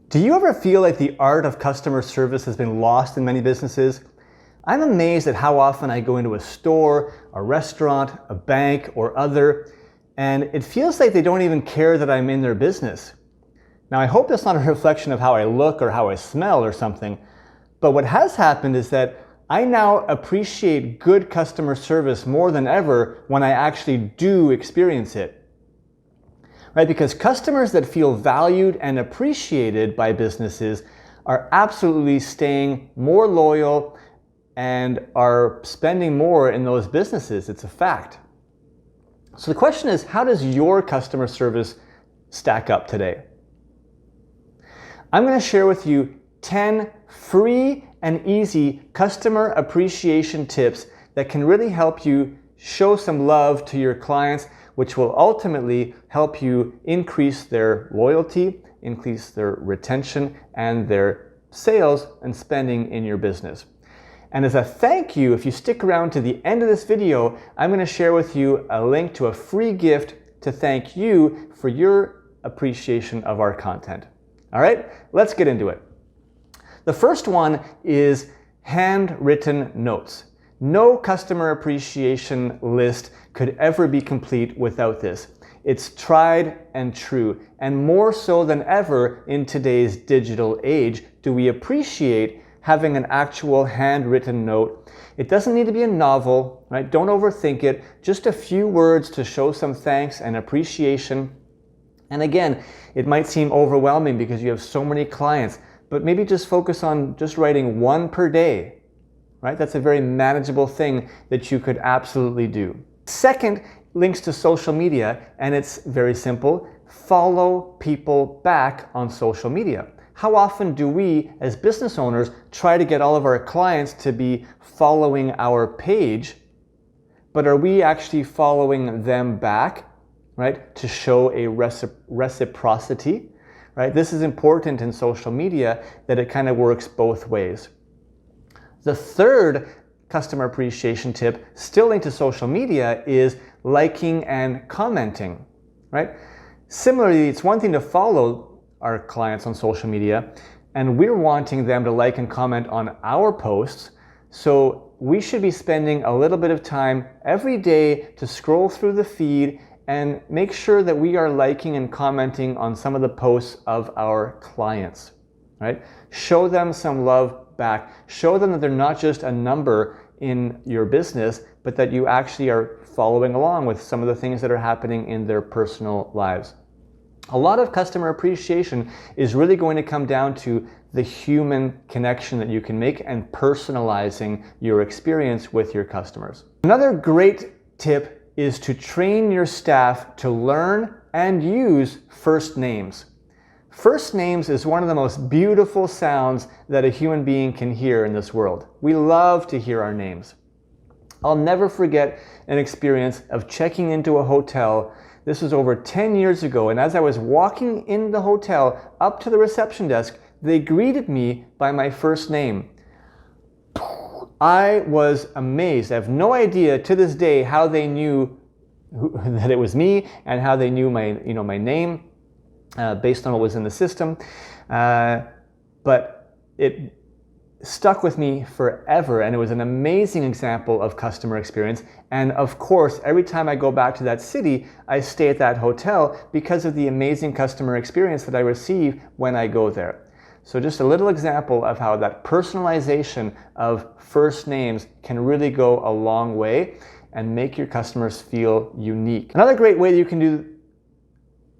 Do you ever feel like the art of customer service has been lost in many businesses? I'm amazed at how often I go into a store, a restaurant, a bank, or other, and it feels like they don't even care that I'm in their business. Now, I hope that's not a reflection of how I look or how I smell or something, but what has happened is that I now appreciate good customer service more than ever when I actually do experience it. Right? Because customers that feel valued and appreciated by businesses are absolutely staying more loyal and are spending more in those businesses. It's a fact. So the question is, how does your customer service stack up today? I'm going to share with you 10 free and easy customer appreciation tips that can really help you show some love to your clients, which will ultimately help you increase their loyalty, increase their retention, and their sales and spending in your business. And as a thank you, if you stick around to the end of this video, I'm going to share with you a link to a free gift to thank you for your appreciation of our content. All right, let's get into it. The first one is handwritten notes. No customer appreciation list could ever be complete without this. It's tried and true, and more so than ever in today's digital age do we appreciate having an actual handwritten note. It doesn't need to be a novel, right? Don't overthink it. Just a few words to show some thanks and appreciation. And again, it might seem overwhelming because you have so many clients, but maybe just focus on just writing one per day. Right? That's a very manageable thing that you could absolutely do. Second, links to social media, and it's very simple. Follow people back on social media. How often do we, as business owners, try to get all of our clients to be following our page, but are we actually following them back, right, to show a reciprocity? Right? This is important in social media, that it kind of works both ways. The third customer appreciation tip, still linked to social media, is liking and commenting, right? Similarly, it's one thing to follow our clients on social media, and we're wanting them to like and comment on our posts, so we should be spending a little bit of time every day to scroll through the feed and make sure that we are liking and commenting on some of the posts of our clients, right? Show them some love back. Show them that they're not just a number in your business, but that you actually are following along with some of the things that are happening in their personal lives. A lot of customer appreciation is really going to come down to the human connection that you can make and personalizing your experience with your customers. Another great tip is to train your staff to learn and use first names. First names is one of the most beautiful sounds that a human being can hear in this world. We love to hear our names. I'll never forget an experience of checking into a hotel. This was over 10 years ago, and as I was walking in the hotel up to the reception desk, they greeted me by my first name. I was amazed. I have no idea to this day how they knew that it was me and how they knew my name. Based on what was in the system, but it stuck with me forever, and it was an amazing example of customer experience. And of course, every time I go back to that city, I stay at that hotel because of the amazing customer experience that I receive when I go there. So just a little example of how that personalization of first names can really go a long way and make your customers feel unique. Another great way that you can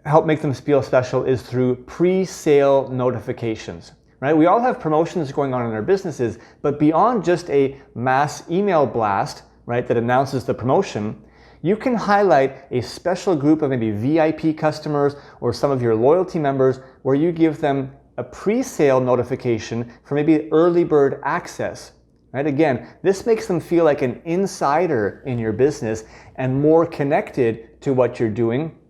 help make them feel special is through pre-sale notifications, right? We all have promotions going on in our businesses, but beyond just a mass email blast, right, that announces the promotion, you can highlight a special group of maybe VIP customers or some of your loyalty members where you give them a pre-sale notification for maybe early bird access. Right? Again, this makes them feel like an insider in your business and more connected to what you're doing,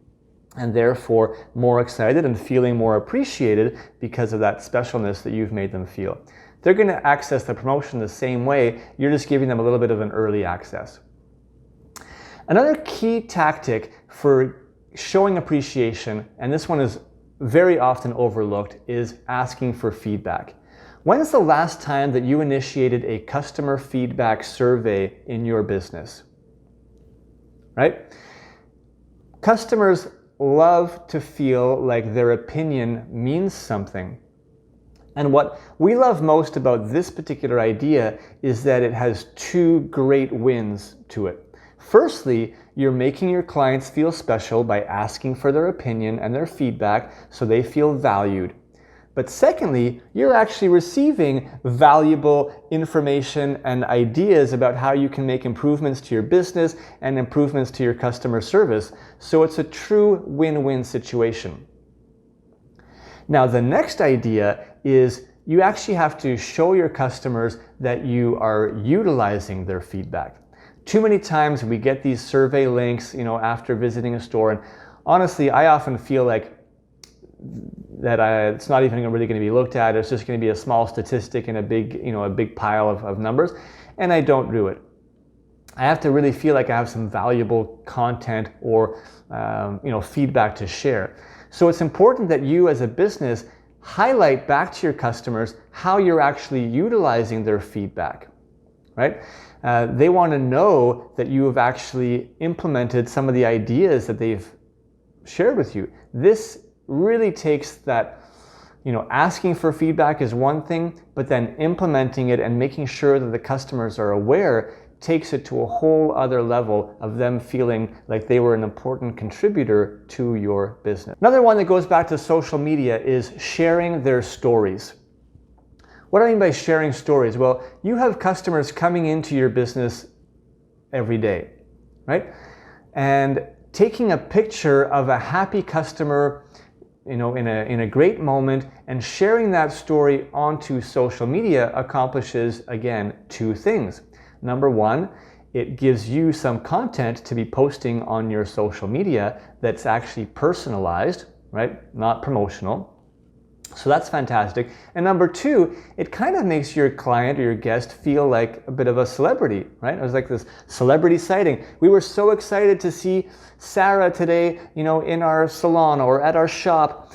and therefore more excited and feeling more appreciated because of that specialness that you've made them feel. They're going to access the promotion the same way. You're just giving them a little bit of an early access. Another key tactic for showing appreciation, and this one is very often overlooked is asking for feedback. When is the last time that you initiated a customer feedback survey in your business? Right? Customers love to feel like their opinion means something. And what we love most about this particular idea is that it has two great wins to it. Firstly, you're making your clients feel special by asking for their opinion and their feedback so they feel valued. But secondly, you're actually receiving valuable information and ideas about how you can make improvements to your business and improvements to your customer service. So it's a true win-win situation. Now, the next idea is you actually have to show your customers that you are utilizing their feedback. Too many times we get these survey links, after visiting a store, and honestly, I often feel like that it's not even really going to be looked at. It's just going to be a small statistic in a big pile of numbers, and I don't do it. I have to really feel like I have some valuable content or feedback to share. So it's important that you as a business highlight back to your customers how you're actually utilizing their feedback, right? They want to know that you have actually implemented some of the ideas that they've shared with you. This really takes that, asking for feedback is one thing, but then implementing it and making sure that the customers are aware takes it to a whole other level of them feeling like they were an important contributor to your business. Another one that goes back to social media is sharing their stories. What do I mean by sharing stories? Well, you have customers coming into your business every day, right? And taking a picture of a happy customer in a great moment and sharing that story onto social media accomplishes, again, two things. Number one, it gives you some content to be posting on your social media that's actually personalized, right? Not promotional. So that's fantastic. And number two, it kind of makes your client or your guest feel like a bit of a celebrity, right? It was like this celebrity sighting. We were so excited to see Sarah today, in our salon or at our shop.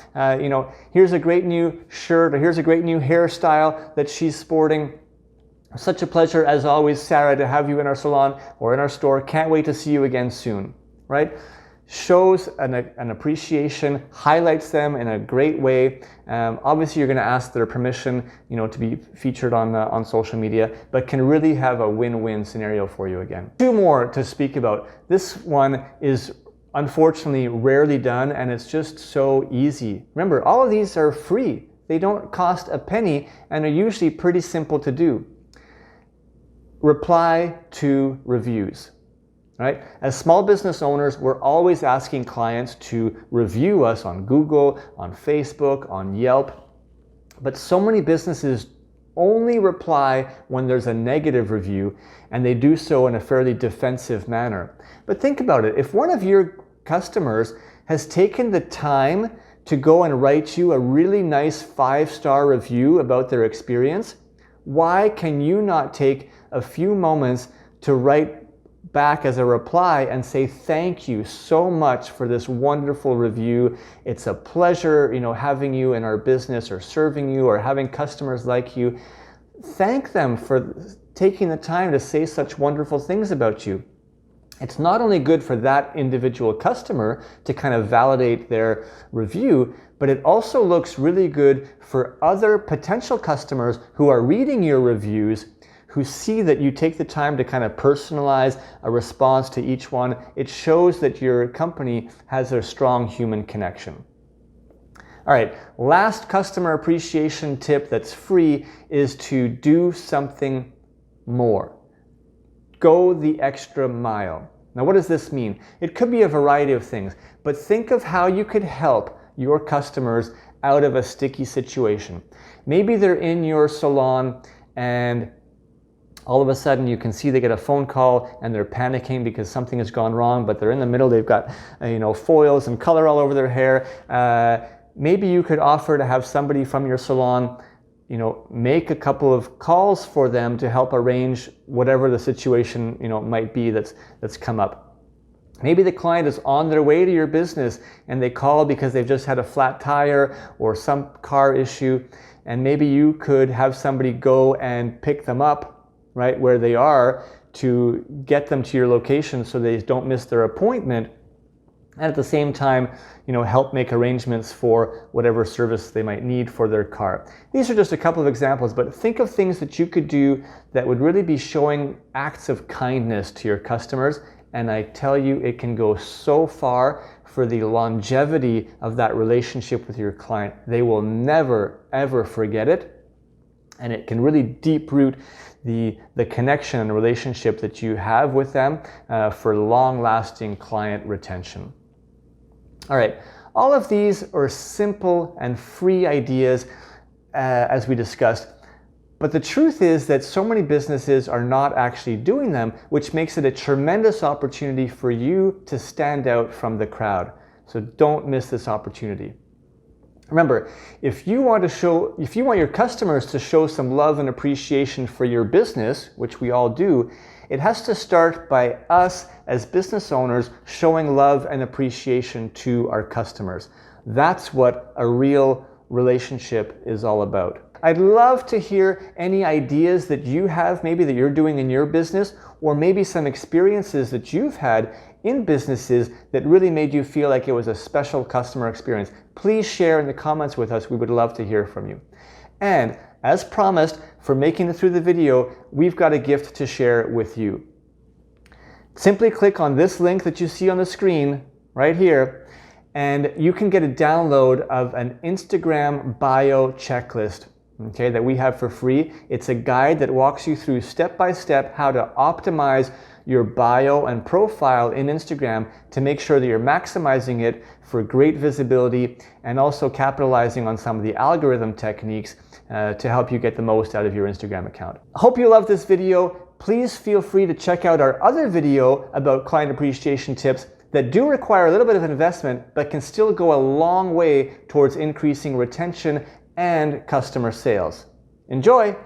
Here's a great new shirt, or here's a great new hairstyle that she's sporting. Such a pleasure, as always, Sarah, to have you in our salon or in our store. Can't wait to see you again soon, right? Shows an appreciation, highlights them in a great way. Obviously, you're going to ask their permission, to be featured on social media, but can really have a win-win scenario for you again. Two more to speak about. This one is unfortunately rarely done, and it's just so easy. Remember, all of these are free. They don't cost a penny and are usually pretty simple to do. Reply to reviews. Right? As small business owners, we're always asking clients to review us on Google, on Facebook, on Yelp. But so many businesses only reply when there's a negative review, and they do so in a fairly defensive manner. But think about it. If one of your customers has taken the time to go and write you a really nice 5-star review about their experience, why can you not take a few moments to write back as a reply and say thank you so much for this wonderful review. It's a pleasure, having you in our business or serving you or having customers like you. Thank them for taking the time to say such wonderful things about you. It's not only good for that individual customer to kind of validate their review, but it also looks really good for other potential customers who are reading your reviews, who see that you take the time to kind of personalize a response to each one. It shows that your company has a strong human connection. All right, last customer appreciation tip that's free is to do something more. Go the extra mile. Now, what does this mean? It could be a variety of things, but think of how you could help your customers out of a sticky situation. Maybe they're in your salon and all of a sudden you can see they get a phone call and they're panicking because something has gone wrong, but they're in the middle, they've got foils and color all over their hair. Maybe you could offer to have somebody from your salon make a couple of calls for them to help arrange whatever the situation might be that's come up. Maybe the client is on their way to your business and they call because they've just had a flat tire or some car issue, and maybe you could have somebody go and pick them up right where they are to get them to your location so they don't miss their appointment, and at the same time, help make arrangements for whatever service they might need for their car. These are just a couple of examples, but think of things that you could do that would really be showing acts of kindness to your customers, and I tell you, it can go so far for the longevity of that relationship with your client. They will never, ever forget it, and it can really deep root the connection and relationship that you have with them for long-lasting client retention. All right, all of these are simple and free ideas as we discussed, but the truth is that so many businesses are not actually doing them, which makes it a tremendous opportunity for you to stand out from the crowd. So don't miss this opportunity. Remember, if you want your customers to show some love and appreciation for your business, which we all do, it has to start by us as business owners showing love and appreciation to our customers. That's what a real relationship is all about. I'd love to hear any ideas that you have, maybe that you're doing in your business, or maybe some experiences that you've had in businesses that really made you feel like it was a special customer experience. Please share in the comments with us. We would love to hear from you. And as promised, for making it through the video, we've got a gift to share with you. Simply click on this link that you see on the screen right here, and you can get a download of an Instagram bio checklist, okay, that we have for free. It's a guide that walks you through step-by-step how to optimize your bio and profile in Instagram to make sure that you're maximizing it for great visibility and also capitalizing on some of the algorithm techniques to help you get the most out of your Instagram account. I hope you loved this video. Please feel free to check out our other video about client appreciation tips that do require a little bit of investment but can still go a long way towards increasing retention and customer sales. Enjoy!